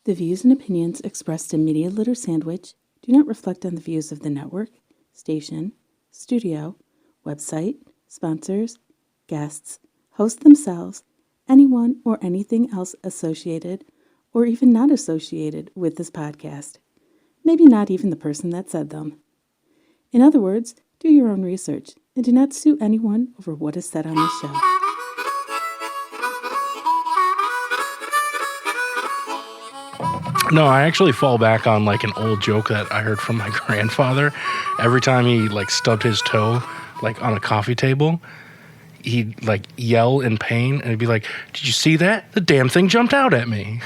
The views and opinions expressed in Media Litter Sandwich do not reflect on the views of the network, station, studio, website, sponsors, guests, hosts themselves, anyone or anything else associated or even not associated with this podcast. Maybe not even the person that said them. In other words, do your own research and do not sue anyone over what is said on this show. No, I actually fall back on like an old joke that I heard from my grandfather. Every time he like stubbed his toe like on a coffee table, he'd like yell in pain and he'd be like, "Did you see that? The damn thing jumped out at me."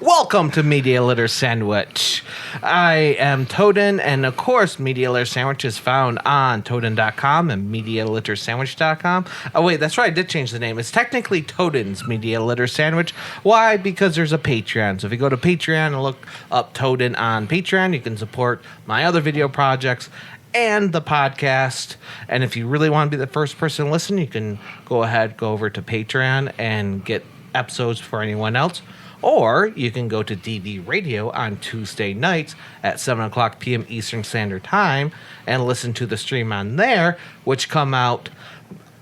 Welcome to Media Litter Sandwich. I am Toaden, and of course, Media Litter Sandwich is found on Toaden.com and MediaLitterSandwich.com. Oh, wait, that's right. I did change the name. It's technically Toaden's Media Litter Sandwich. Why? Because there's a Patreon. So if you go to Patreon and look up Toaden on Patreon, you can support my other video projects and the podcast. And if you really want to be the first person to listen, you can go over to Patreon and get episodes for anyone else. Or you can go to DV Radio on Tuesday nights at 7 o'clock p.m. Eastern Standard Time and listen to the stream on there, which come out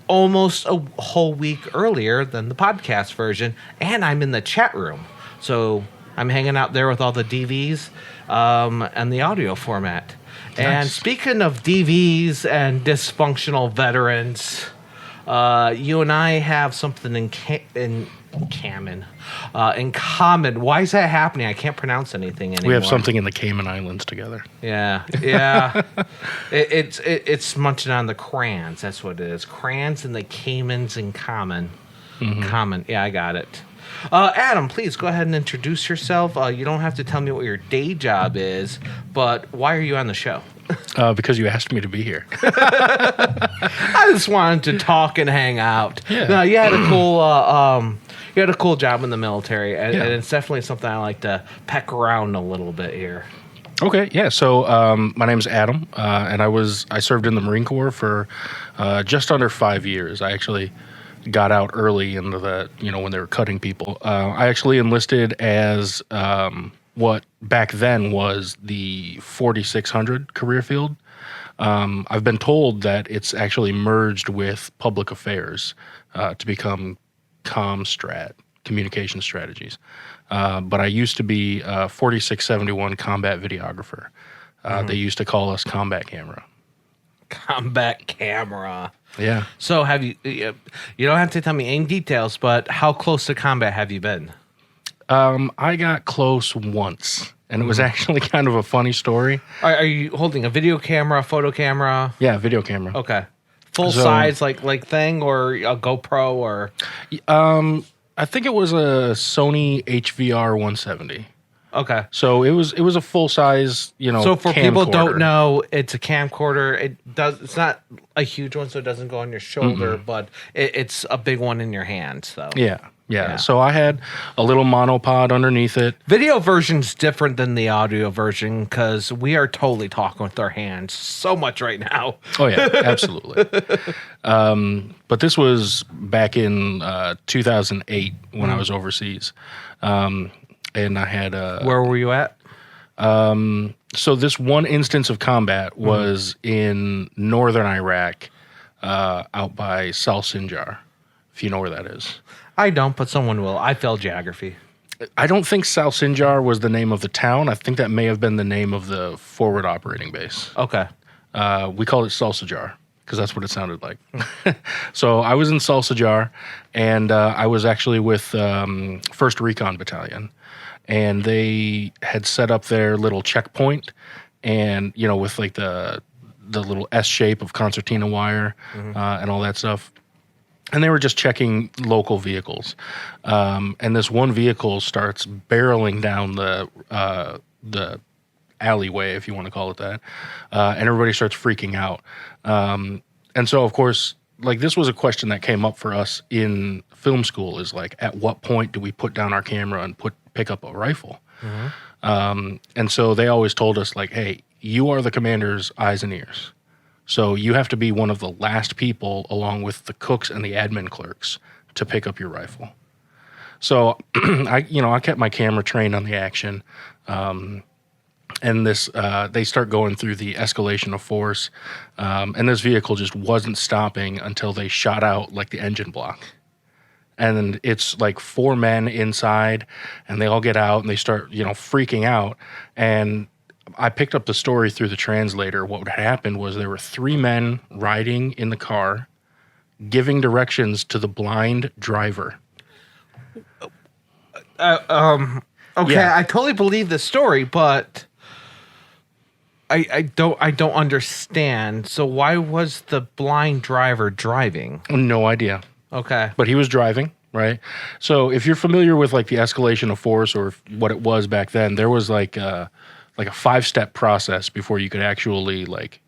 almost a whole week earlier than the podcast version. And I'm in the chat room. So I'm hanging out there with all the DVs and the audio format. Nice. And speaking of DVs and dysfunctional veterans, you and I have something in common. Why is that happening? I can't pronounce anything anymore. We have something in the Cayman Islands together. Yeah. It's munching on the crayons. That's what it is. Crayons and the Caymans in common. Mm-hmm. Common. Yeah, I got it. Adam, please go ahead and introduce yourself. You don't have to tell me what your day job is, but why are you on the show? Because you asked me to be here. I just wanted to talk and hang out. Yeah. No, you had a cool job in the military, and it's definitely something I like to peck around a little bit here. Okay, yeah. So my name's Adam, and I served in the Marine Corps for just under 5 years. I actually got out early into the, when they were cutting people. I actually enlisted as what back then was the 4600 career field. I've been told that it's actually merged with public affairs to become communication strategies. But I used to be a 4671 combat videographer. They used to call us combat camera. Combat camera. Yeah. So have you don't have to tell me any details, but how close to combat have you been? I got close once, and it was actually kind of a funny story. Are you holding a video camera, photo camera? Yeah, video camera. Okay. Full size like thing, or a GoPro, or? I think it was a Sony HVR 170. Okay. So it was a full size, So for people who camcorder. don't know, it's a camcorder. It's not a huge one, so it doesn't go on your shoulder, but it's a big one in your hand. So Yeah. So I had a little monopod underneath it. Video version's different than the audio version because we are totally talking with our hands so much right now. Oh yeah, absolutely. But this was back in 2008 when I was overseas. And I had Where were you at? So this one instance of combat was in northern Iraq, out by Sal Sinjar, if you know where that is. I don't, but someone will. I failed geography. I don't think Sal Sinjar was the name of the town. I think that may have been the name of the forward operating base. Okay. We called it Salsajar because that's what it sounded like. So I was in Salsajar, and I was actually with 1st Recon Battalion. And they had set up their little checkpoint, and with like the little S shape of concertina wire and all that stuff. And they were just checking local vehicles. And this one vehicle starts barreling down the alleyway, if you want to call it that, and everybody starts freaking out. And so, of course, like this was a question that came up for us in film school: is like, at what point do we put down our camera and pick up a rifle? And so they always told us, like, hey, you are the commander's eyes and ears. So you have to be one of the last people, along with the cooks and the admin clerks, to pick up your rifle. So I kept my camera trained on the action. And they start going through the escalation of force. And this vehicle just wasn't stopping until they shot out like the engine block. And it's like 4 men inside, and they all get out and they start, freaking out. And I picked up the story through the translator. What had happened was there were 3 men riding in the car, giving directions to the blind driver. Okay, Yeah. I totally believe the story, but I don't understand. So why was the blind driver driving? No idea. Okay. But he was driving, right? So if you're familiar with like the escalation of force or what it was back then, there was like a 5-step process before you could actually like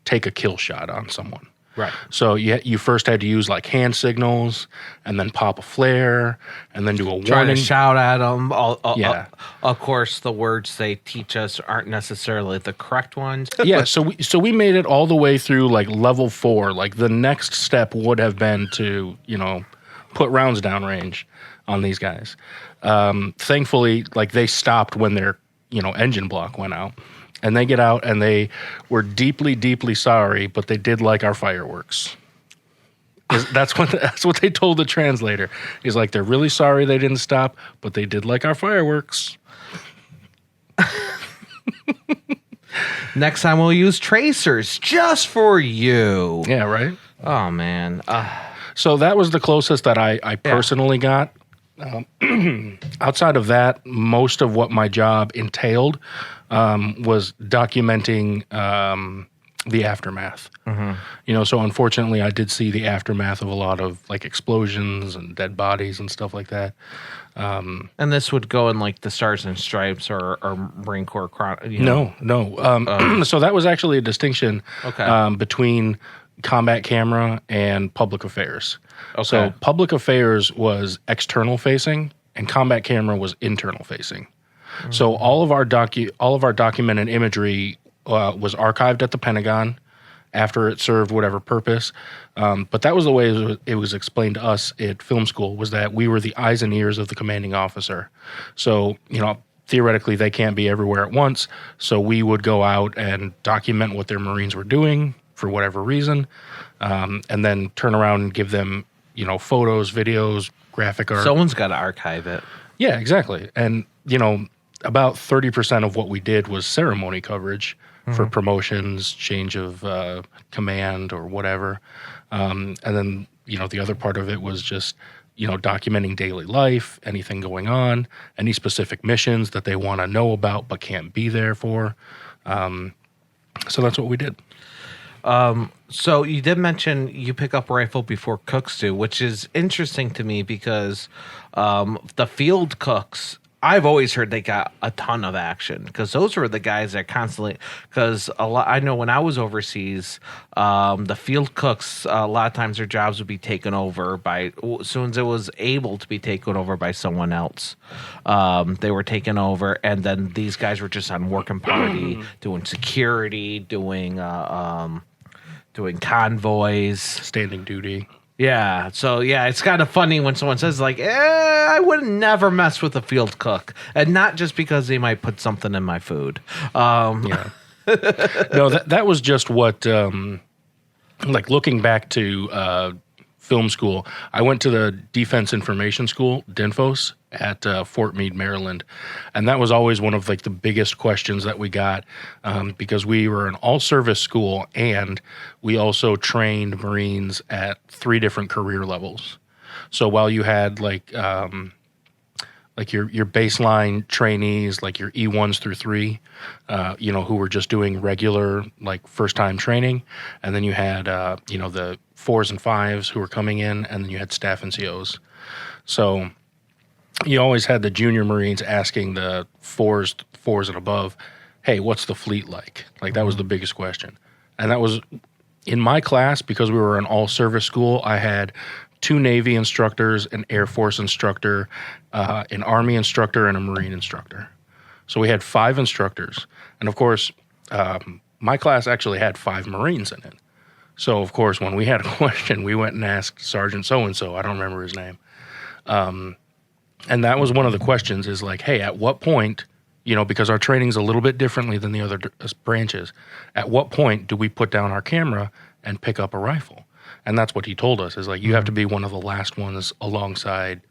take a kill shot on someone. Right. So you first had to use like hand signals, and then pop a flare, and then do a Trying warning. to shout at them. Yeah. Of course, the words they teach us aren't necessarily the correct ones. Yeah. So we made it all the way through like level 4. Like the next step would have been to put rounds down range on these guys. Thankfully, like they stopped when their engine block went out. And they get out, and they were deeply, deeply sorry, but they did like our fireworks. That's what they told the translator. He's like, they're really sorry they didn't stop, but they did like our fireworks. Next time we'll use tracers just for you. Yeah, right? Oh, man. So that was the closest that I personally got. Outside of that, most of what my job entailed was documenting the aftermath. Mm-hmm. So unfortunately, I did see the aftermath of a lot of like explosions and dead bodies and stuff like that. And this would go in like the Stars and Stripes or Marine Corps. No. So that was actually a distinction between combat camera and public affairs. Okay. So public affairs was external facing, and combat camera was internal facing. Mm-hmm. So all of our documented imagery was archived at the Pentagon after it served whatever purpose. But that was the way it was explained to us at film school, was that we were the eyes and ears of the commanding officer. So, theoretically they can't be everywhere at once. So we would go out and document what their Marines were doing for whatever reason, and then turn around and give them, photos, videos, graphic art. Someone's got to archive it. Yeah, exactly. And, about 30% of what we did was ceremony coverage for promotions, change of command or whatever. And then, the other part of it was just, documenting daily life, anything going on, any specific missions that they want to know about but can't be there for. So that's what we did. So you did mention you pick up a rifle before cooks do, which is interesting to me because the field cooks, I've always heard they got a ton of action because those were the guys that constantly. Because I know when I was overseas, the field cooks a lot of times their jobs would be taken over by as soon as it was able to be taken over by someone else. They were taken over, and then these guys were just on working party, doing security, doing convoys, Standing duty. Yeah, so yeah, it's kind of funny when someone says like, I would never mess with a field cook, and not just because they might put something in my food. Yeah. No, that was just what, like looking back to film school, I went to the Defense Information School, DINFOS, at Fort Meade, Maryland. And that was always one of like the biggest questions that we got, because we were an all-service school and we also trained Marines at 3 different career levels. So while you had like your baseline trainees, like your E1s through 3, who were just doing regular like first-time training, and then you had the 4s and 5s who were coming in, and then you had staff NCOs. So you always had the junior Marines asking the 4s and above, hey, what's the fleet like? Like that was the biggest question. And that was in my class, because we were an all-service school, I had 2 Navy instructors, an Air Force instructor, an Army instructor, and a Marine instructor. So we had 5 instructors. And of course, my class actually had 5 Marines in it. So of course, when we had a question, we went and asked Sergeant so-and-so, I don't remember his name. And that was one of the questions is like, hey, at what point, because our training's a little bit differently than the other branches, at what point do we put down our camera and pick up a rifle? And that's what he told us is like, you have to be one of the last ones alongside,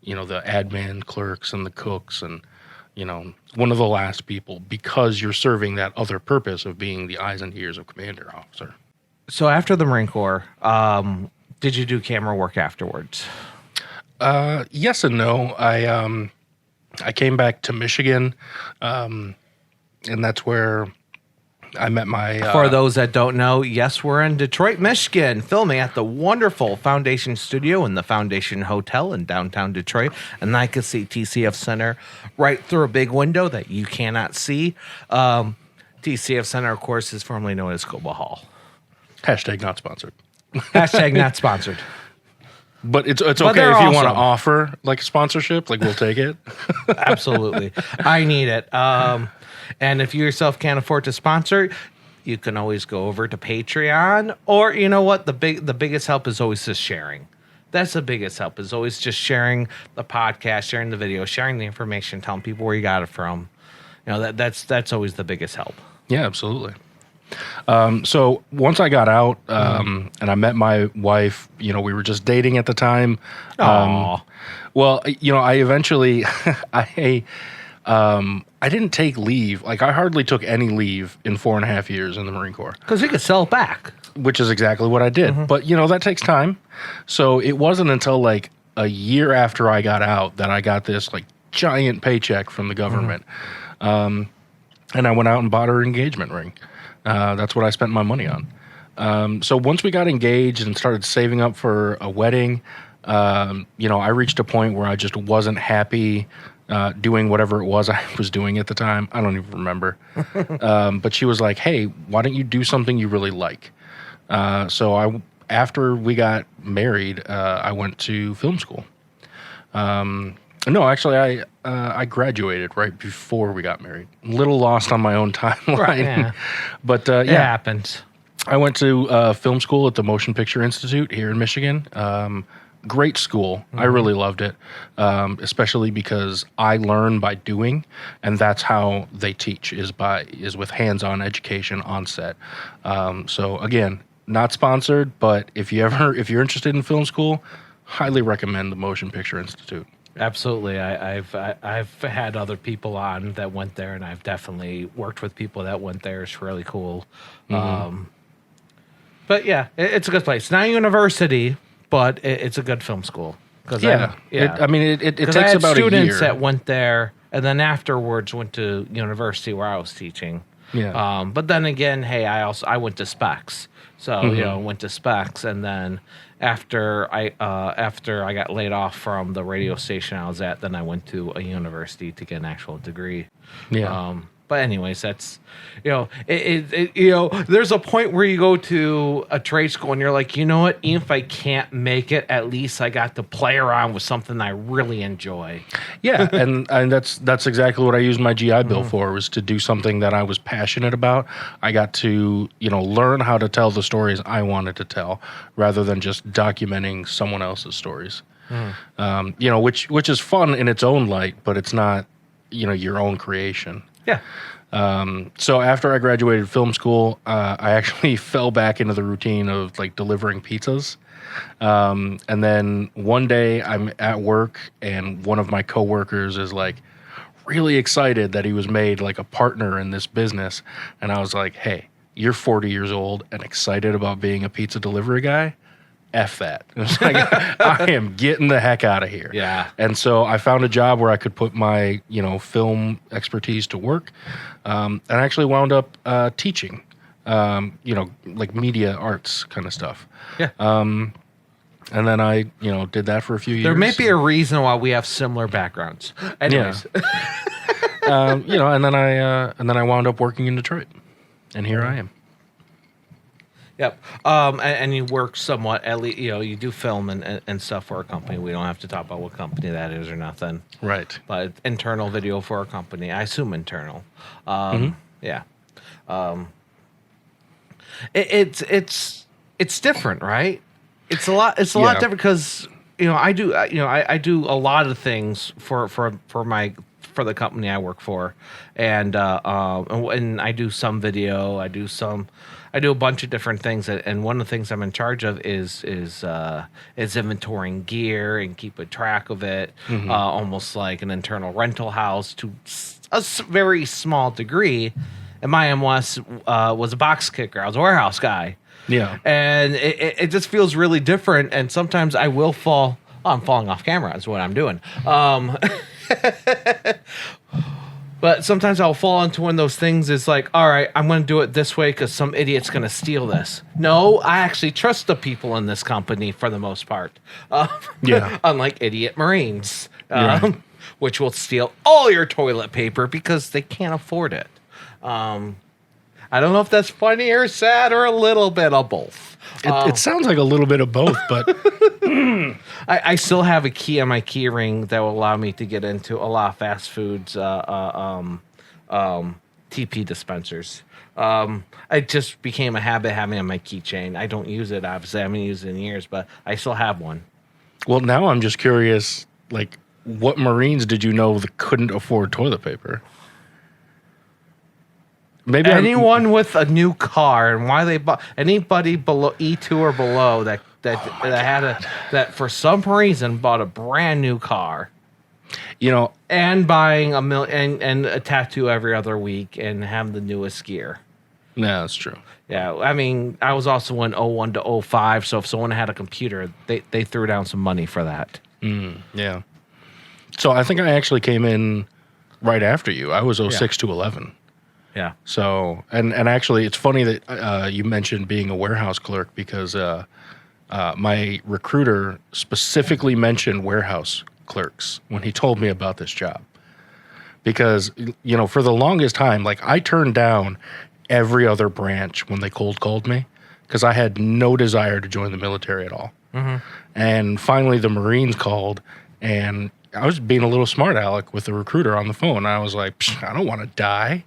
the admin clerks and the cooks and, one of the last people because you're serving that other purpose of being the eyes and ears of commander officer. So after the Marine Corps, did you do camera work afterwards? Yes and no. I came back to Michigan, and that's where I met my... For those that don't know, yes, we're in Detroit, Michigan, filming at the wonderful Foundation Studio in the Foundation Hotel in downtown Detroit. And I can see TCF Center right through a big window that you cannot see. TCF Center, of course, is formerly known as Scoba Hall. Hashtag not sponsored. Hashtag not sponsored. But it's okay if they're you want to awesome. offer like sponsorship, like we'll take it. Absolutely. I need it. And if you yourself can't afford to sponsor, you can always go over to Patreon, or you know what? The biggest help is always just sharing. That's the biggest help is always just sharing the podcast, sharing the video, sharing the information, telling people where you got it from. That's always the biggest help. Yeah, absolutely. So once I got out, and I met my wife, we were just dating at the time. Aww. Well, I eventually, I didn't take leave. Like I hardly took any leave in 4.5 years in the Marine Corps. Because you could sell it back. Which is exactly what I did. But, that takes time. So it wasn't until like a year after I got out that I got this like giant paycheck from the government. And I went out and bought her engagement ring. That's what I spent my money on. So once we got engaged and started saving up for a wedding, I reached a point where I just wasn't happy doing whatever it was I was doing at the time. I don't even remember. But she was like, hey, why don't you do something you really like? So after we got married, I went to film school. No, actually, I graduated right before we got married. A little lost on my own timeline. Right, yeah. But It happens. I went to film school at the Motion Picture Institute here in Michigan. Great school. I really loved it, especially because I learn by doing, and that's how they teach is with hands-on education on set. So again, not sponsored, but if you're interested in film school, highly recommend the Motion Picture Institute. Absolutely. I've had other people on that went there, and I've definitely worked with people that went there. It's really cool. But yeah, it's a good place. Not a university, but it's a good film school. It Because takes I had about a students year. that went there, and then afterwards went to university where I was teaching. Yeah. But then again, hey, I went to Specs, so went to Specs, and then after I got laid off from the radio station I was at, then I went to a university to get an actual degree. Yeah. But anyways, that's there's a point where you go to a trade school and you're like, you know what? Even if I can't make it, at least I got to play around with something I really enjoy. Yeah, and that's exactly what I used my GI Bill for, was to do something that I was passionate about. I got to, learn how to tell the stories I wanted to tell rather than just documenting someone else's stories. Which is fun in its own light, but it's not, your own creation. Yeah. So after I graduated film school, I actually fell back into the routine of like delivering pizzas. And then one day I'm at work and one of my coworkers is like really excited that he was made like a partner in this business. And I was like, hey, you're 40 years old and excited about being a pizza delivery guy? F that. It was like, I am getting the heck out of here. Yeah. And so I found a job where I could put my, film expertise to work. And I actually wound up teaching, like media arts kind of stuff. Yeah. And then I, did that for a few years. There may be a reason why we have similar backgrounds. Anyways. And then I wound up working in Detroit. And here I am. Yep. And you work somewhat, at least, you do film and stuff for a company. We don't have to talk about what company that is or nothing. Right. But internal video for a company. I assume internal. Yeah. It's different, right? It's a lot different because I do. I do a lot of things for the company I work for, and I do some video. I do a bunch of different things, and one of the things I'm in charge of is inventorying gear and keeping track of it, almost like an internal rental house to a very small degree. And my MS was a box kicker. I was a warehouse guy. Yeah. And it just feels really different. And sometimes I will fall. Oh, I'm falling off camera is what I'm doing. But sometimes I'll fall into one of those things is like, all right, I'm going to do it this way because some idiot's going to steal this. No, I actually trust the people in this company for the most part. Yeah. Unlike idiot Marines, Right. which will steal all your toilet paper because they can't afford it. I don't know if that's funny or sad or a little bit of both. It sounds like a little bit of both, but I still have a key on my key ring that will allow me to get into a lot of fast foods, TP dispensers. It just became a habit having it on my keychain. I don't use it, obviously. I haven't used it in years, but I still have one. well, now I'm just curious, like, what Marines did you know that couldn't afford toilet paper? Maybe Anyone with a new car and why they bought anybody below E2 or below that for some reason bought a brand new car and buying and a tattoo every other week and have the newest gear. No, that's true. Yeah, I mean, I was also in 01 to 05, so if someone had a computer, they threw down some money for that. Yeah. So I think I actually came in right after you. I was 06 to 11. Yeah. So, and actually, it's funny that you mentioned being a warehouse clerk because my recruiter specifically mentioned warehouse clerks when he told me about this job. Because, for the longest time, like, I turned down every other branch when they cold called me because I had no desire to join the military at all. And finally, the Marines called, and I was being a little smart aleck with the recruiter on the phone. I was like, I don't want to die.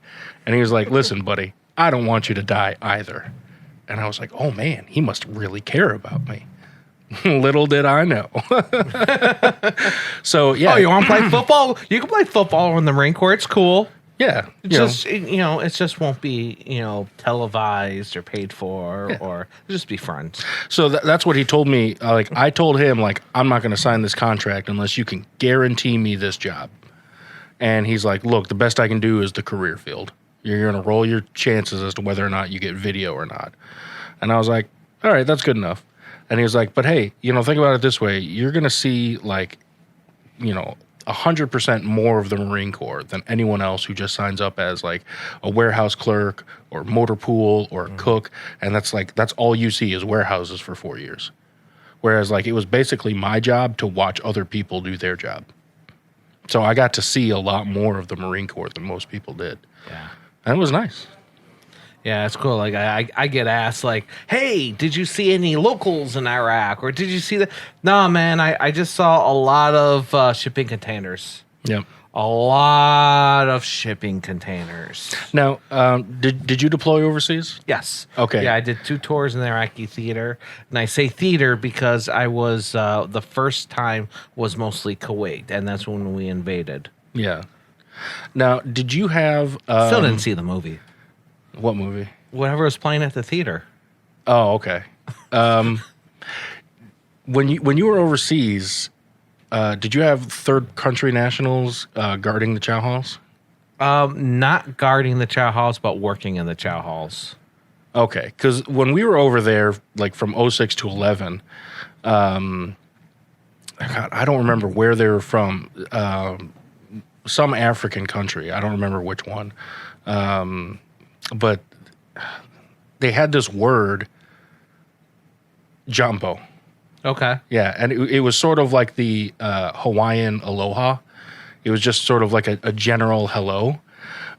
And he was like, listen, buddy, I don't want you to die either. And I was like, oh, man, he must really care about me. Little did I know. So, yeah. Oh, you want to play football? You can play football in the Marine Corps. It's cool. Yeah. It just won't be, televised or paid for or just be friends. So that's what he told me. Like, I told him, like, I'm not going to sign this contract unless you can guarantee me this job. And he's like, look, the best I can do is the career field. You're going to roll your chances as to whether or not you get video or not. And I was like, all right, that's good enough. And he was like, but hey, think about it this way. You're going to see, like, 100% more of the Marine Corps than anyone else who just signs up as, like, a warehouse clerk or motor pool or a cook. And that's all you see is warehouses for 4 years. Whereas, like, it was basically my job to watch other people do their job. So I got to see a lot more of the Marine Corps than most people did. Yeah. And it was nice. Yeah, it's cool. Like I get asked, like, "Hey, did you see any locals in Iraq, or did you see that?" No, man, I just saw a lot of shipping containers. Yep. A lot of shipping containers. Now, did you deploy overseas? Yes. Okay. Yeah, I did 2 tours in the Iraqi theater, and I say theater because I was the first time was mostly Kuwait, and that's when we invaded. Yeah. Now, did you have? Still didn't see the movie. What movie? Whatever was playing at the theater. Oh, okay. When you were overseas, did you have third country nationals guarding the chow halls? Not guarding the chow halls, but working in the chow halls. Okay, because when we were over there, like from 06 to 11, God, I don't remember where they were from. Some African country. I don't remember which one. But they had this word, jumbo. Okay. Yeah, and it was sort of like the Hawaiian aloha. It was just sort of like a general hello.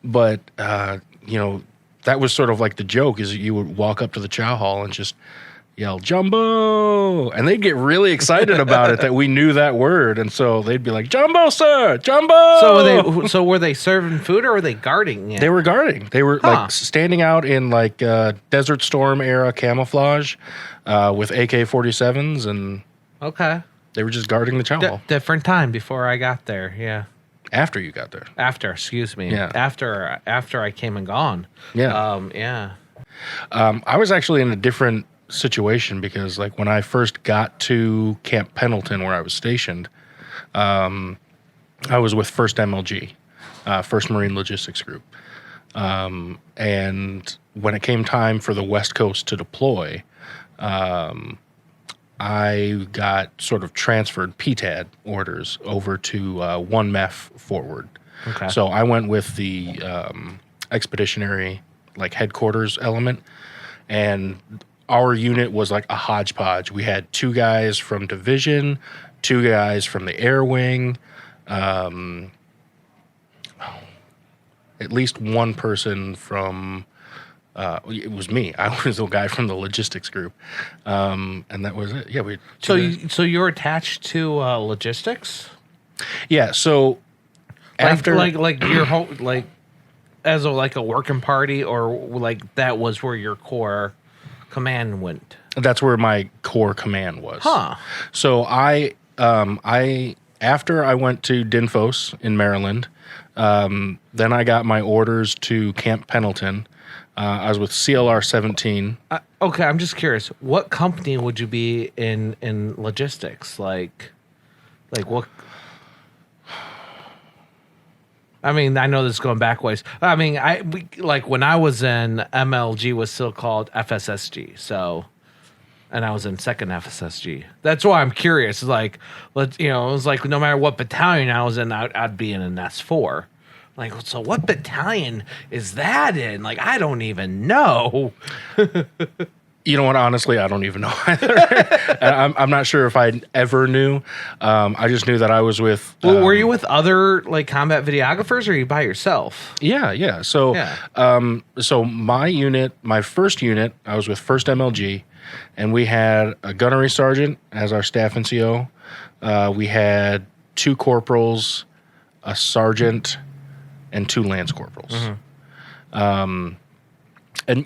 But, that was sort of like the joke is you would walk up to the chow hall and just yell, Jumbo! And they'd get really excited about it that we knew that word. And so they'd be like, Jumbo, sir! Jumbo! So were they serving food or were they guarding it? They were guarding. They were like standing out in like Desert Storm era camouflage with AK-47s and Okay. They were just guarding the chow hall Different time before I got there. Yeah. after you got there. After, excuse me. Yeah. After I came and gone. Yeah. Yeah. I was actually in a different situation because, like, when I first got to Camp Pendleton, where I was stationed, I was with 1st MLG, 1st Marine Logistics Group. And when it came time for the West Coast to deploy, I got sort of transferred PTAD orders over to 1 MEF forward. Okay. So I went with the expeditionary, like, headquarters element, and our unit was like a hodgepodge. We had 2 guys from division, 2 guys from the air wing, at least 1 person from it was me. I was the guy from the logistics group, and that was it. Yeah, we. So you were attached to logistics? Yeah. So after like your whole like as a working party, or like that was where your core command went? That's where my core command was. Huh. So I after I went to Dinfos in Maryland, then I got my orders to Camp Pendleton. I was with CLR 17. Okay, I'm just curious. What company would you be in logistics? Like what? I mean, I know this is going back ways. I mean, when I was in MLG was still called FSSG. So, and I was in 2nd FSSG. That's why I'm curious. Like, it was like no matter what battalion I was in, I'd be in an S4. Like, so what battalion is that in? Like, I don't even know. You know what? Honestly, I don't even know either. I'm not sure if I ever knew. I just knew that I was with. Well, were you with other like combat videographers, or are you by yourself? Yeah. So, Yeah. So my unit, my first unit, I was with 1st MLG, and we had a gunnery sergeant as our staff NCO. We had 2 corporals, a sergeant, and 2 lance corporals. Mm-hmm. And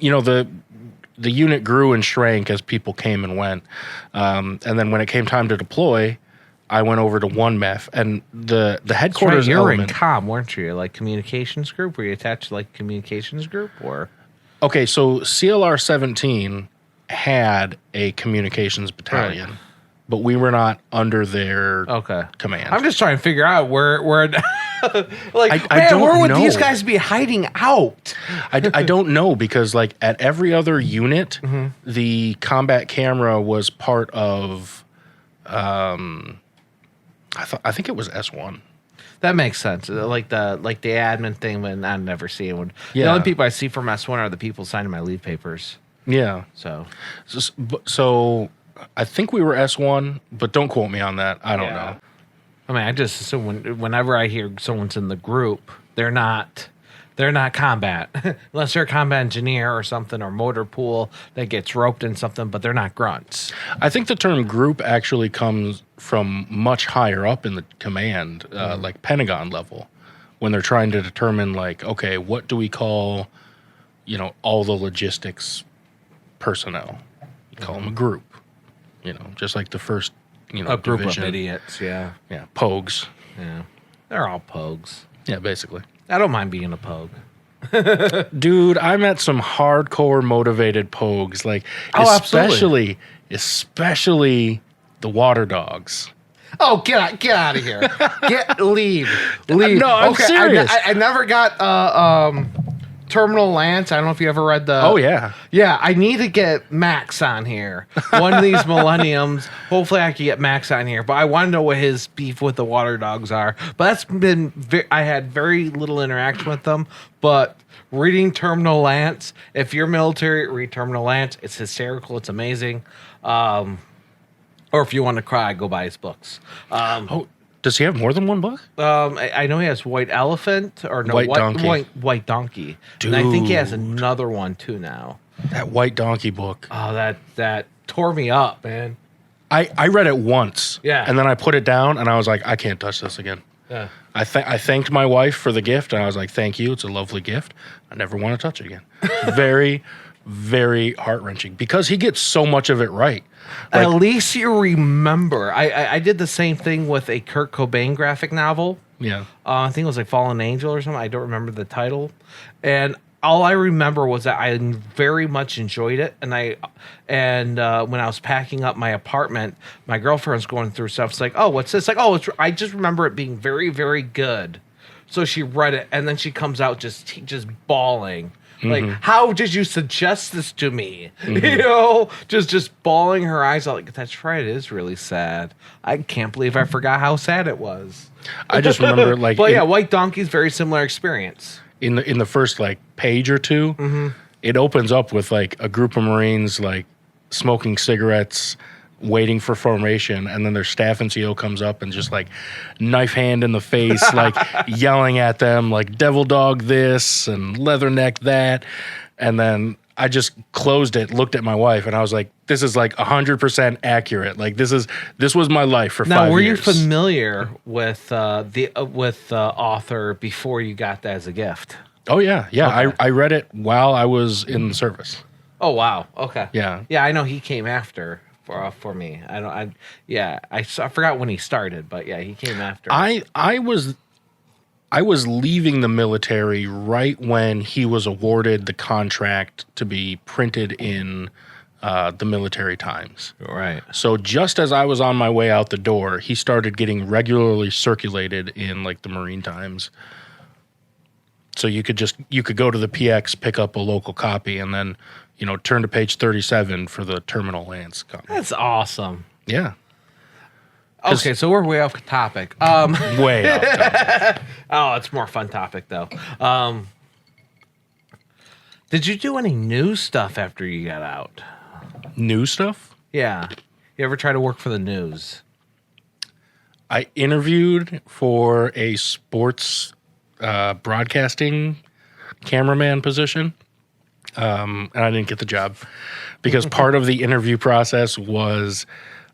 the unit grew and shrank as people came and went. And then when it came time to deploy, I went over to 1 MEF, and the headquarters You were in element. comm, weren't you? Like communications group? Were you attached to like communications group or? Okay, so CLR 17 had a communications battalion, Right. but we were not under their Okay. command. I'm just trying to figure out where like I don't where would know. these guys be hiding out? I don't know, because like at every other unit, Mm-hmm. the combat camera was part of. I think it was S1. That makes sense. Like the admin thing, when I never see it. The Yeah. only people I see from S1 are the people signing my leave papers. Yeah. So So I think we were S1, but don't quote me on that. I don't Yeah. know. I mean, I just assume whenever I hear someone's in the group, they're not combat unless they're a combat engineer or something, or motor pool that gets roped in something, but they're not grunts. I think the term group actually comes from much higher up in the command, like Pentagon level, when they're trying to determine, like, okay, what do we call, all the logistics personnel? You call them a group, just like the first, A group division. of idiots, yeah. Yeah, pogues. Yeah. They're all pogues. Yeah, basically. I don't mind being a pogue. Dude, I met some hardcore motivated pogues, like Oh, absolutely. especially the water dogs. Oh, get out of here. Leave. No, I'm serious. I never got Terminal Lance. I don't know if you ever read the. Oh yeah. Yeah, I need to get Max on here. One of these millenniums. Hopefully, I can get Max on here. But I want to know what his beef with the water dogs are. But that's been. I had very little interaction with them. But reading Terminal Lance, if you're military, read Terminal Lance. It's hysterical. It's amazing. Or if you want to cry, go buy his books. Oh, does he have more than one book? I know he has White Elephant or no White Donkey. White Donkey. And I think he has Dude. another one too now. That White Donkey book. Oh, that tore me up, man. I read it once. Yeah. And then I put it down, and I was like, I can't touch this again. Yeah. I thanked my wife for the gift, and I was like, thank you. It's a lovely gift. I never want to touch it again. Very, very heart-wrenching because he gets so much of it right. Like, At least you remember. I did the same thing with a Kurt Cobain graphic novel. yeah. I think it was like Fallen Angel or something. I don't remember the title. And all I remember was that I very much enjoyed it. And when I was packing up my apartment, my girlfriend was going through stuff. It's like, oh, what's this? Like, oh, I just remember it being very, very good. So she read it, and then she comes out just bawling. Like, how did you suggest this to me? You know, just bawling her eyes out. Like, that's right, it is really sad. I can't believe I forgot how sad it was. I just remember like But yeah, White Donkey's very similar experience. in the first like page or two, it opens up with like a group of Marines like smoking cigarettes, waiting for formation, and then their staff NCO comes up and just like knife hand in the face, like yelling at them like devil dog this and leatherneck that. And then I just closed it, looked at my wife, and I was like, this is like 100% accurate. Like this was my life for 5 years. Now, were you familiar with the author before you got that as a gift? Oh yeah. Okay. I read it while I was in the service. Oh wow. Okay. Yeah. Yeah, I know he came after for me. I forgot when he started, but yeah, he came after. I was leaving the military right when he was awarded the contract to be printed in the Military Times. Right. So just as I was on my way out the door, he started getting regularly circulated in like the Marine Times. So you could go to the PX, pick up a local copy, and then, you know, turn to page 37 for the Terminal Lance copy. That's awesome. Yeah. Okay, so we're way off topic. Way off topic. Oh, it's more fun topic though. Did you do any news stuff after you got out? New stuff? Yeah. You ever try to work for the news? I interviewed for a sports broadcasting cameraman position, and I didn't get the job because part of the interview process was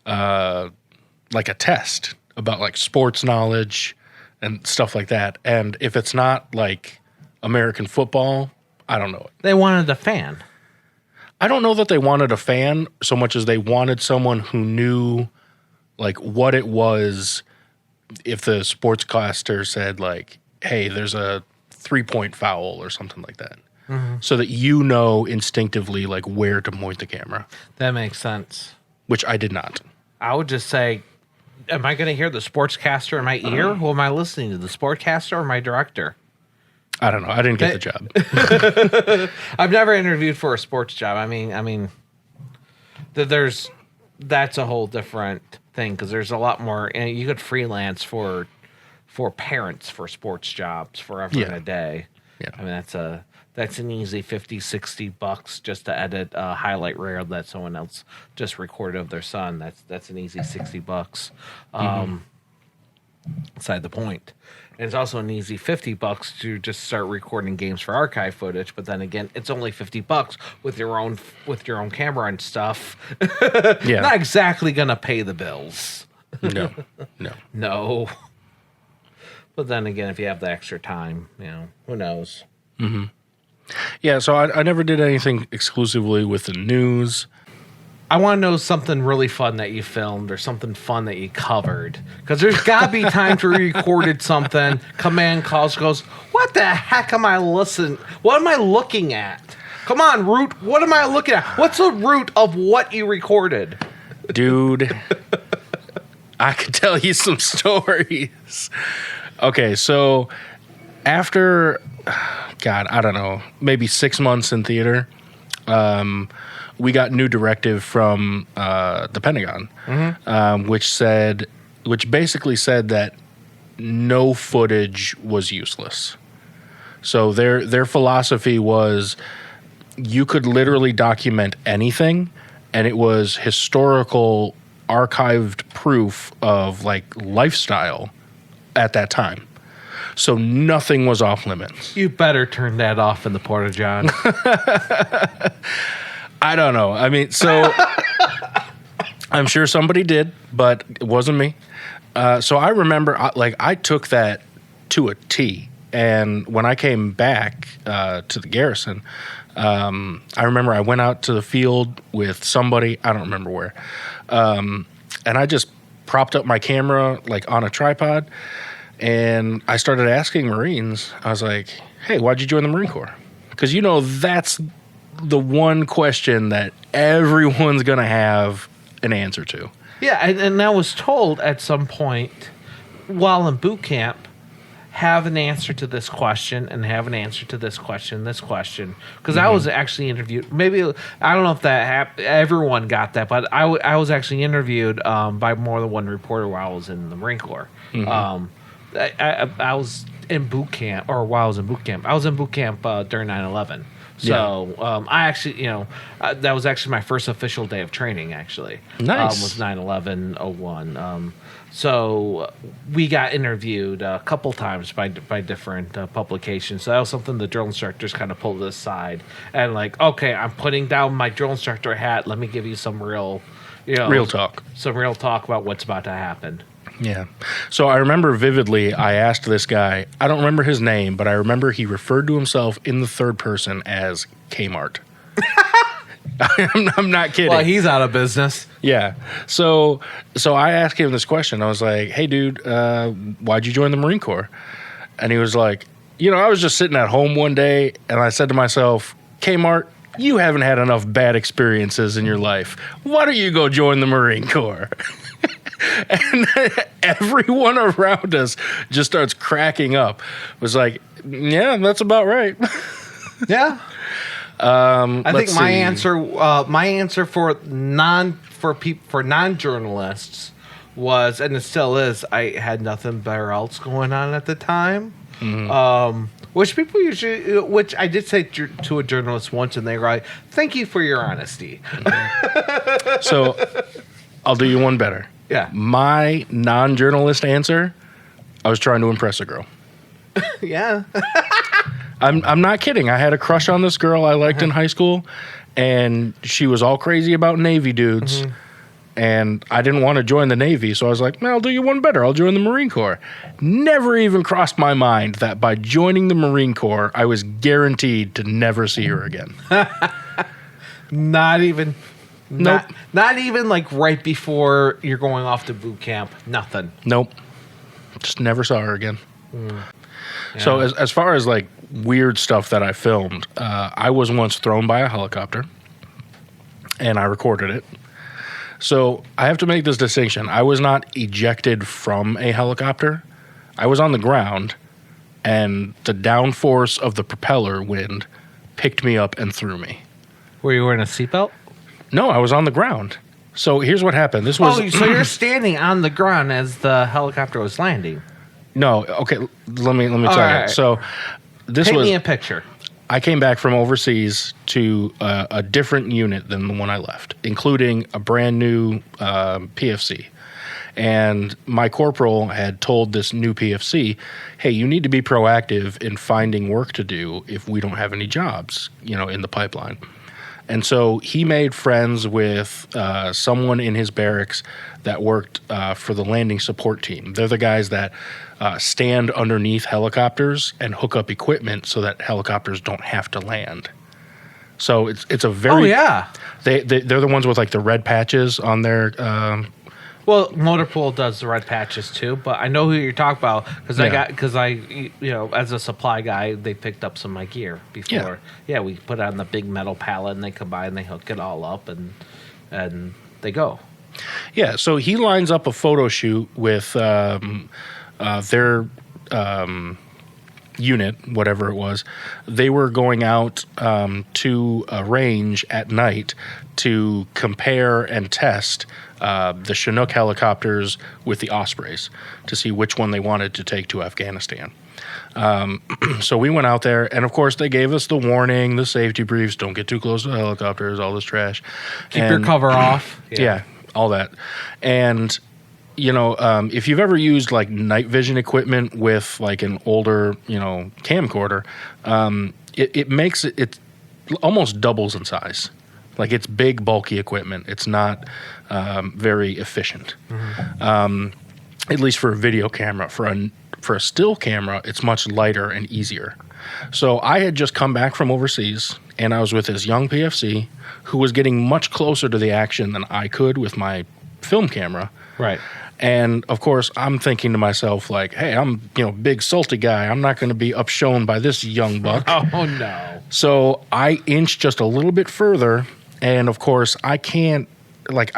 like a test about like sports knowledge and stuff like that. And if it's not like American football, I don't know it. They wanted a fan. I don't know that they wanted a fan so much as they wanted someone who knew like what it was if the sportscaster said like, hey, there's a 3-point foul or something like that. So that you know instinctively like where to point the camera. That makes sense. Which I did not. I would just say, am I going to hear the sportscaster in my ear? Who am I listening to, the sportcaster or my director? I don't know. I didn't get the job. I've never interviewed for a sports job. I mean, that's a whole different thing because there's a lot more. And you could freelance for parents for sports jobs forever and a day. Yeah. I mean, that's an easy $50-$60 just to edit a highlight reel that someone else just recorded of their son. That's an easy $60. Beside the point. And it's also an easy $50 to just start recording games for archive footage. But then again, it's only $50 with your own camera and stuff. Yeah. Not exactly gonna pay the bills. No. But then again, if you have the extra time, you know, who knows? Mm-hmm. Yeah, so I never did anything exclusively with the news. I want to know something really fun that you filmed or something fun that you covered. Because there's got to be times where you recorded something, command calls, goes, what the heck am I listening? What am I looking at? Come on, Root, what am I looking at? What's the root of what you recorded? Dude, I could tell you some stories. Okay, so after, God, I don't know, maybe 6 months in theater, we got new directive from the Pentagon, which basically said that no footage was useless. So their philosophy was you could literally document anything, and it was historical archived proof of like lifestyle at that time. So nothing was off limits. You better turn that off in the Porta-John. I don't know. I mean, so I'm sure somebody did, but it wasn't me. So I remember, I took that to a T. And when I came back to the garrison, I remember I went out to the field with somebody, I don't remember where, and I just propped up my camera like on a tripod, and I started asking Marines. I was like, hey, why'd you join the Marine Corps? Because, that's the one question that everyone's going to have an answer to. Yeah, and I was told at some point while in boot camp, have an answer to this question and have an answer to this question. Because I was actually interviewed. Maybe, I don't know if that everyone got that, but I was actually interviewed by more than one reporter while I was in the Marine Corps. I was in boot camp, or while I was in boot camp. I was in boot camp during 9/11. So I actually, that was actually my first official day of training. Actually, nice. Was 9/11/01. So we got interviewed a couple times by different publications. So that was something the drill instructors kind of pulled aside and like, okay, I'm putting down my drill instructor hat. Let me give you some real talk, some real talk about what's about to happen. Yeah. So I remember vividly, I asked this guy, I don't remember his name, but I remember he referred to himself in the third person as Kmart. I'm not kidding. Well, he's out of business. Yeah. So I asked him this question. I was like, hey, dude, why'd you join the Marine Corps? And he was like, I was just sitting at home one day, and I said to myself, Kmart, you haven't had enough bad experiences in your life. Why don't you go join the Marine Corps? And everyone around us just starts cracking up. It was like, yeah, that's about right. Yeah. I think my answer for non-journalists was, and it still is, I had nothing better else going on at the time. Which people usually, which I did say to a journalist once, and they were like, "Thank you for your honesty." So, I'll do you one better. Yeah. My non-journalist answer, I was trying to impress a girl. Yeah. I'm not kidding. I had a crush on this girl I liked in high school, and she was all crazy about Navy dudes. And I didn't want to join the Navy, so I was like, I'll do you one better. I'll join the Marine Corps. Never even crossed my mind that by joining the Marine Corps, I was guaranteed to never see her again. Not even... Nope. Not even like right before you're going off to boot camp. Nothing. Nope. Just never saw her again. Yeah. So as far as like weird stuff that I filmed, I was once thrown by a helicopter, and I recorded it. So I have to make this distinction. I was not ejected from a helicopter. I was on the ground, and the downforce of the propeller wind picked me up and threw me. Were you wearing a seatbelt? No, I was on the ground. So here's what happened. This was so you're standing on the ground as the helicopter was landing. No, okay. Let me tell you. Right. So this Paint was. me a picture. I came back from overseas to a different unit than the one I left, including a brand new PFC. And my corporal had told this new PFC, hey, you need to be proactive in finding work to do if we don't have any jobs, in the pipeline. And so he made friends with someone in his barracks that worked for the landing support team. They're the guys that stand underneath helicopters and hook up equipment so that helicopters don't have to land. So it's a very... Oh, yeah. They're the ones with like the red patches on their... Well, Motorpool does the red patches too, but I know who you're talking about because as a supply guy, they picked up some of my gear before. Yeah, we put it on the big metal pallet, and they come by and they hook it all up, and they go. Yeah, so he lines up a photo shoot with their unit, whatever it was. They were going out to a range at night to compare and test the Chinook helicopters with the Ospreys to see which one they wanted to take to Afghanistan. So we went out there, and of course they gave us the warning, the safety briefs, don't get too close to the helicopters, all this trash. Keep your cover off. Yeah, all that. And, if you've ever used like night vision equipment with like an older, camcorder, it makes it almost doubles in size. Like it's big, bulky equipment. It's not very efficient, at least for a video camera. For for a still camera, it's much lighter and easier. So I had just come back from overseas, and I was with this young PFC who was getting much closer to the action than I could with my film camera. Right. And of course, I'm thinking to myself, like, hey, I'm, big salty guy. I'm not going to be upshown by this young buck. Oh, no. So I inched just a little bit further. And of course, I can't, like,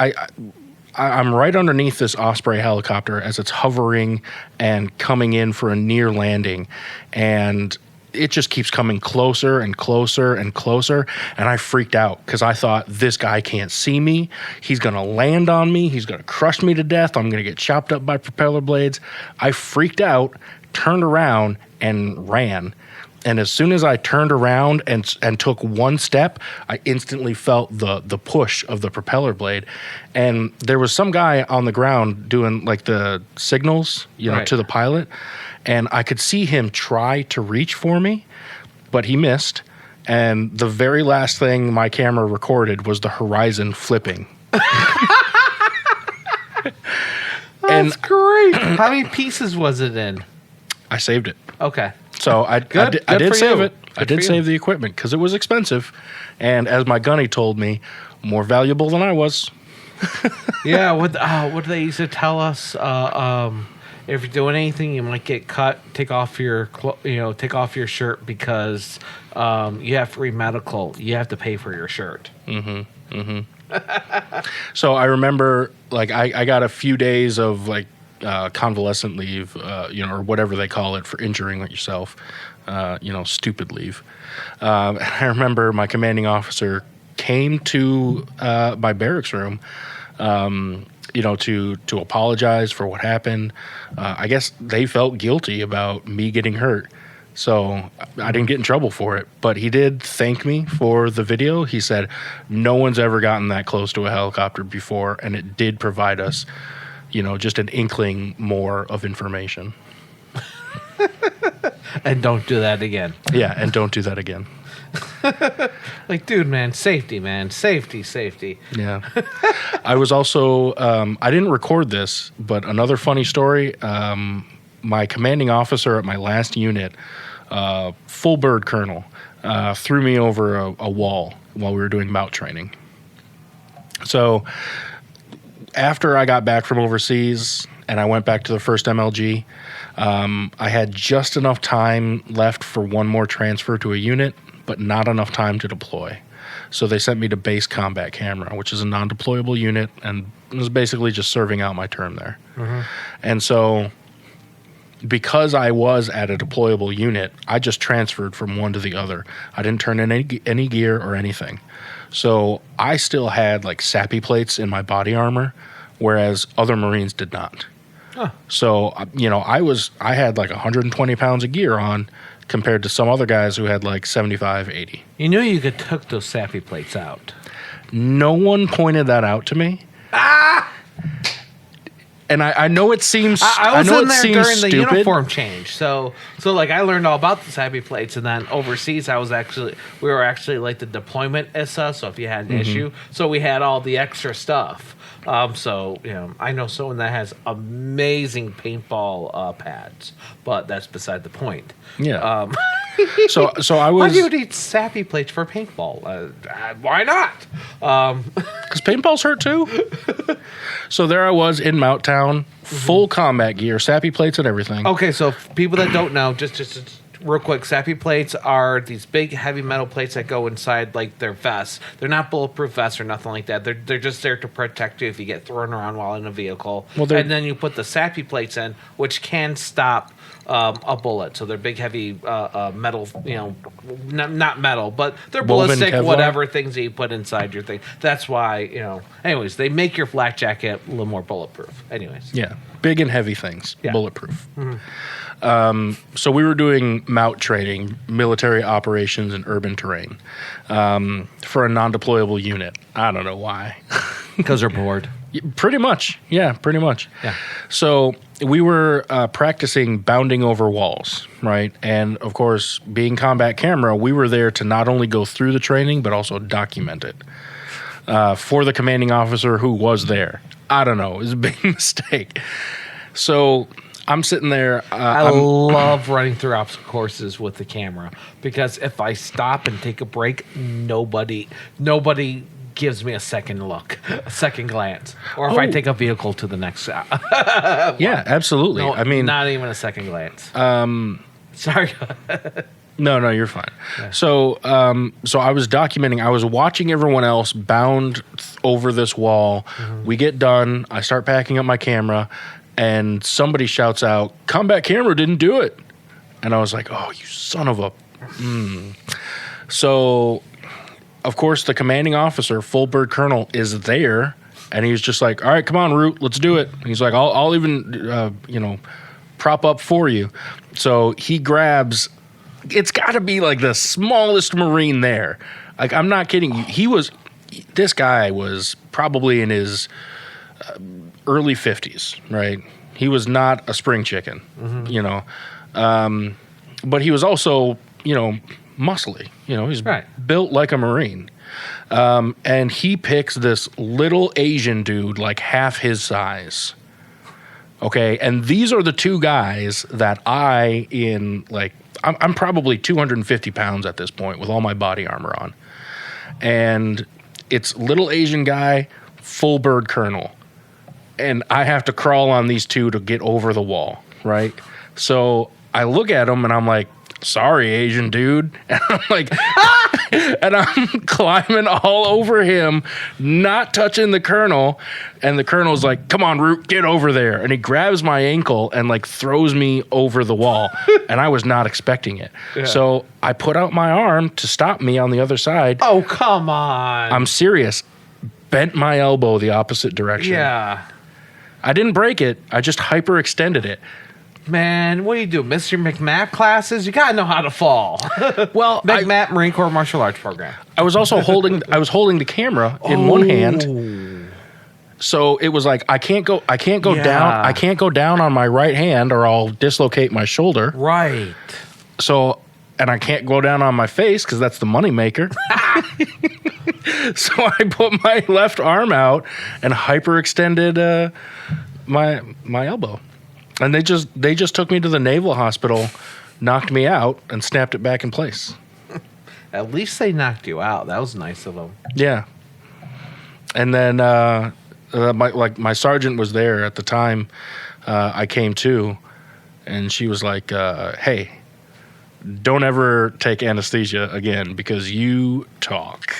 I'm right underneath this Osprey helicopter as it's hovering and coming in for a near landing. And it just keeps coming closer and closer and closer. And I freaked out because I thought, this guy can't see me. He's going to land on me. He's going to crush me to death. I'm going to get chopped up by propeller blades. I freaked out, turned around, and ran. And as soon as I turned around and took one step, I instantly felt the push of the propeller blade. And there was some guy on the ground doing like the signals, Right. to the pilot. And I could see him try to reach for me, but he missed. And the very last thing my camera recorded was the horizon flipping. That's great. How many pieces was it in? I saved it. Okay. So I Good did for save you. it. I Good did for save you. the equipment because it was expensive. And as my gunny told me, more valuable than I was. Yeah, what do they used to tell us? If you're doing anything, you might get cut. Take off your take off your shirt because you have free medical. You have to pay for your shirt. So I remember, like, I got a few days of, like, convalescent leave, or whatever they call it for injuring yourself, stupid leave. I remember my commanding officer came to my barracks room, to apologize for what happened. I guess they felt guilty about me getting hurt. So I didn't get in trouble for it, but he did thank me for the video. He said, no one's ever gotten that close to a helicopter before, and it did provide us, just an inkling more of information. And don't do that again. Yeah, and don't do that again. Like, dude, man, safety, safety. Yeah. I was also, I didn't record this, but another funny story, my commanding officer at my last unit, full bird colonel, threw me over a wall while we were doing mout training. So after I got back from overseas and I went back to the first MLG, I had just enough time left for one more transfer to a unit, but not enough time to deploy. So they sent me to base combat camera, which is a non-deployable unit, and it was basically just serving out my term there. And so because I was at a deployable unit, I just transferred from one to the other. I didn't turn in any gear or anything. So I still had, like, sappy plates in my body armor, whereas other Marines did not. Huh. So, I had like 120 pounds of gear on compared to some other guys who had like 75, 80. You knew you could took those sappy plates out. No one pointed that out to me. And I know it seems I was know in it there seems during the stupid. uniform change, so like I learned all about the sappy plates, and then overseas we were actually like the deployment ISA. So if you had an issue, so we had all the extra stuff. So I know someone that has amazing paintball pads, but that's beside the point. Yeah. So I Why was, do you need sappy plates for paintball? Why not? because paintballs hurt too. So there I was in Mount Town, full combat gear, sappy plates and everything. Okay, so for people that don't know, just real quick, sappy plates are these big heavy metal plates that go inside like their vests. They're not bulletproof vests or nothing like that. They're just there to protect you if you get thrown around while in a vehicle. Well, and then you put the sappy plates in, which can stop a bullet. So they're big heavy metal, not metal, but they're Woven ballistic, Kevlar? whatever things that you put inside your thing. That's why, anyways, they make your flak jacket a little more bulletproof. Anyways. Yeah, big and heavy things, Yeah. bulletproof. So we were doing MOUT training, military operations in urban terrain, for a non-deployable unit. I don't know why. Because they're bored. Pretty much. Yeah, pretty much. Yeah. So we were practicing bounding over walls, right? And, of course, being combat camera, we were there to not only go through the training, but also document it for the commanding officer who was there. I don't know. It was a big mistake. So I'm sitting there. I love running through obstacle courses with the camera because if I stop and take a break, nobody gives me a second look, a second glance, or if I take a vehicle to the next. Yeah, absolutely. No, I mean, not even a second glance. Sorry. No, you're fine. Yeah. So I was documenting. I was watching everyone else bound over this wall. Mm-hmm. We get done. I start packing up my camera, and somebody shouts out, "Combat camera didn't do it," and I was like, "Oh, you son of a!" So, of course, the commanding officer, full bird colonel, is there, and he's just like, "All right, come on, Root, let's do it." And he's like, "I'll even prop up for you." So he grabs. It's got to be like the smallest Marine there. Like, I'm not kidding you. This guy was probably in his early 50s, right? He was not a spring chicken, but he was also, muscly. He's built like a Marine. And he picks this little Asian dude, like half his size. Okay, and these are the two guys that I'm probably 250 pounds at this point with all my body armor on. And it's little Asian guy, full bird colonel. And I have to crawl on these two to get over the wall, right? So I look at him and I'm like, "Sorry, Asian dude." And I'm like, and I'm climbing all over him, not touching the colonel. And the colonel's like, "Come on, Root, get over there." And he grabs my ankle and like throws me over the wall. And I was not expecting it. Yeah. So I put out my arm to stop me on the other side. Oh, come on. I'm serious. Bent my elbow the opposite direction. Yeah. I didn't break it. I just hyperextended it. Man, what do you do? Miss your McMap classes? You gotta know how to fall. Well, McMap Marine Corps Martial Arts Program. I was also holding the camera in one hand. So it was like I can't go down. I can't go down on my right hand or I'll dislocate my shoulder. Right. So, and I can't go down on my face because that's the moneymaker. So I put my left arm out and hyperextended my elbow. And they just took me to the naval hospital, knocked me out, and snapped it back in place. At least they knocked you out. That was nice of them. Yeah. And then my sergeant was there at the time I came to, and she was like, "Hey, don't ever take anesthesia again because you talk."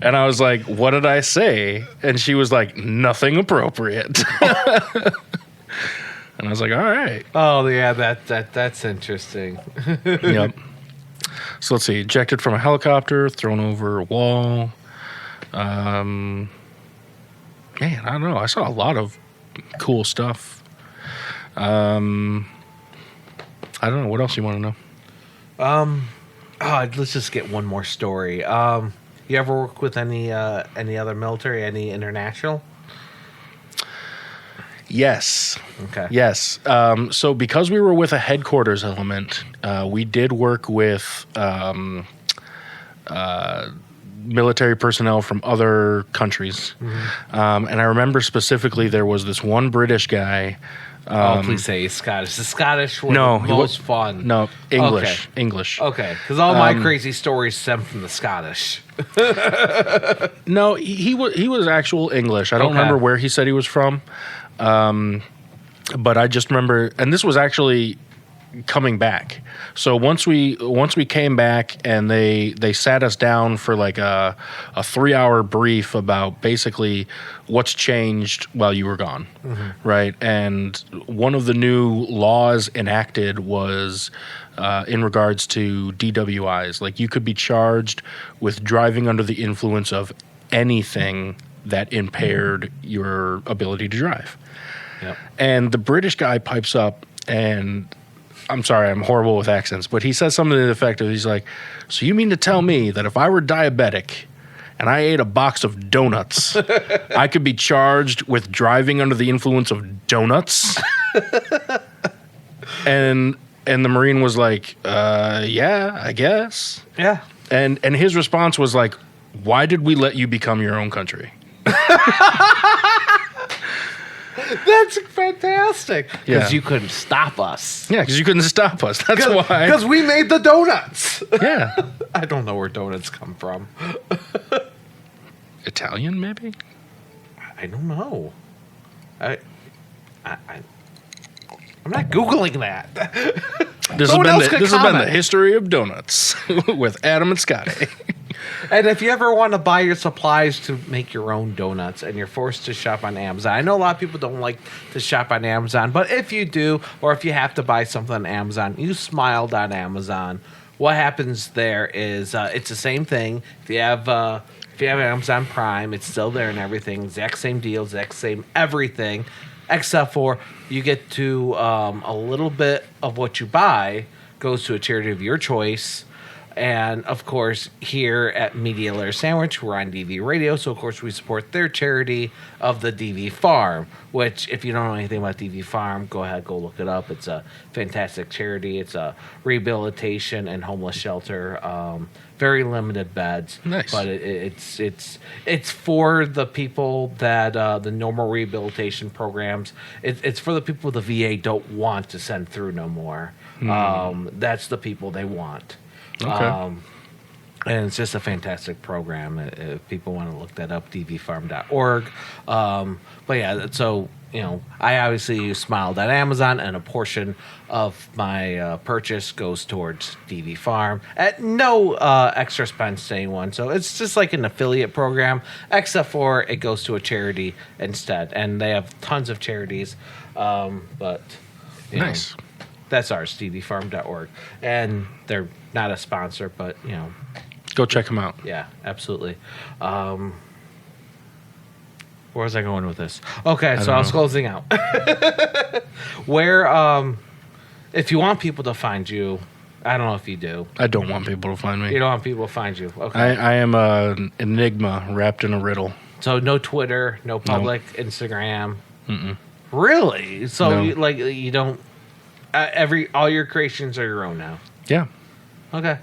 And I was like, "What did I say?" And she was like, "Nothing appropriate." And I was like, "All right." Oh yeah, that's interesting. Yep. So let's see. Ejected from a helicopter, thrown over a wall. Man, I don't know. I saw a lot of cool stuff. I don't know. What else you want to know? Let's just get one more story. You ever work with any other military, any international? Yes. Okay. Yes. So because we were with a headquarters element, we did work with military personnel from other countries. Mm-hmm. And I remember specifically there was this one British guy. Please say he's Scottish. The Scottish were the most fun. No, English. Okay. English. Okay, because all my crazy stories stem from the Scottish. No, he was actual English. I don't remember where he said he was from. But I just remember, and this was actually coming back. So once we came back and they sat us down for like a 3-hour brief about basically what's changed while you were gone, right? And one of the new laws enacted was in regards to DWIs. Like you could be charged with driving under the influence of anything that impaired your ability to drive. Yep. And the British guy pipes up and I'm sorry, I'm horrible with accents, but he says something to the effect of, he's like, "So you mean to tell me that if I were diabetic and I ate a box of donuts, I could be charged with driving under the influence of donuts?" And the Marine was like, "Yeah, I guess." Yeah. And his response was like, "Why did we let you become your own country?" That's fantastic. Because Yeah. you couldn't stop us. Yeah, because you couldn't stop us. That's why. Because we made the donuts. Yeah. I don't know where donuts come from. Italian, maybe? I don't know. I'm not Googling that. This Someone else could has been the comment. history of donuts with Adam and Scotty. And if you ever want to buy your supplies to make your own donuts and you're forced to shop on Amazon, I know a lot of people don't like to shop on Amazon, but if you do, or if you have to buy something on Amazon, use Smile.Amazon. What happens there is it's the same thing. If you have Amazon Prime, it's still there and everything. Exact same deal, exact same everything, except for you get to a little bit of what you buy goes to a charity of your choice. And, of course, here at Media Layer Sandwich, we're on DV Radio. So, of course, we support their charity of the DV Farm, which, if you don't know anything about DV Farm, go ahead, go look it up. It's a fantastic charity. It's a rehabilitation and homeless shelter. Very limited beds. Nice. But it's for the people that the normal rehabilitation programs, it's for the people the VA don't want to send through no more. That's the people they want. Okay. And it's just a fantastic program. If people want to look that up, dvfarm.org. But yeah, so, I obviously use Smile.Amazon, and a portion of my purchase goes towards DV Farm at no extra expense to anyone. So it's just like an affiliate program, except for it goes to a charity instead. And they have tons of charities. But Nice. that's ours, dvfarm.org. And they're not a sponsor, but, Go check them out. yeah, absolutely. Where was I going with this? Okay, so I was closing out. Where, if you want people to find you, I don't know if you do. I don't want people to find me. You don't want people to find you. Okay. I am an enigma wrapped in a riddle. So no Twitter, no public Instagram. Really? So No. you don't. All your creations are your own now. Yeah. Okay.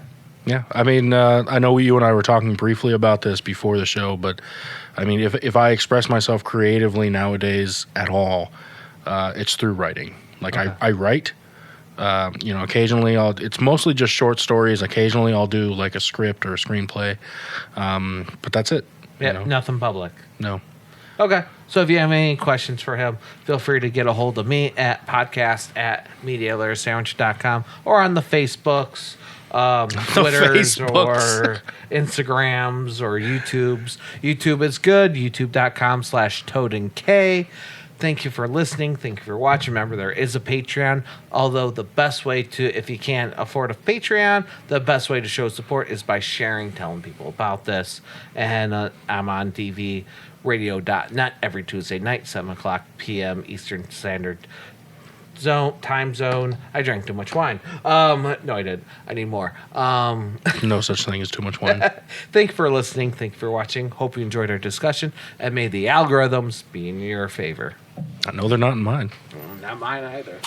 Yeah. I mean, I know you and I were talking briefly about this before the show, but I mean, if I express myself creatively nowadays at all, it's through writing. Like Okay. I write. Occasionally it's mostly just short stories. Occasionally I'll do like a script or a screenplay. But that's it. Yeah, nothing public. No. Okay. So if you have any questions for him, feel free to get a hold of me at podcast@medialayersandwich.com or on the Facebooks, Twitters, Facebooks. or Instagrams or YouTubes. YouTube is good. YouTube.com/ToadenK. Thank you for listening. Thank you for watching. Remember, there is a Patreon. Although the best way to, if you can't afford a Patreon, the best way to show support is by sharing, telling people about this. And I'm on dvradio.net every Tuesday night, 7 o'clock p.m. Eastern Standard time zone. I drank too much wine. No, I didn't. I need more. No such thing as too much wine. Thank you for listening. Thank you for watching. Hope you enjoyed our discussion. And may the algorithms be in your favor. I know they're not in mine. Not mine either.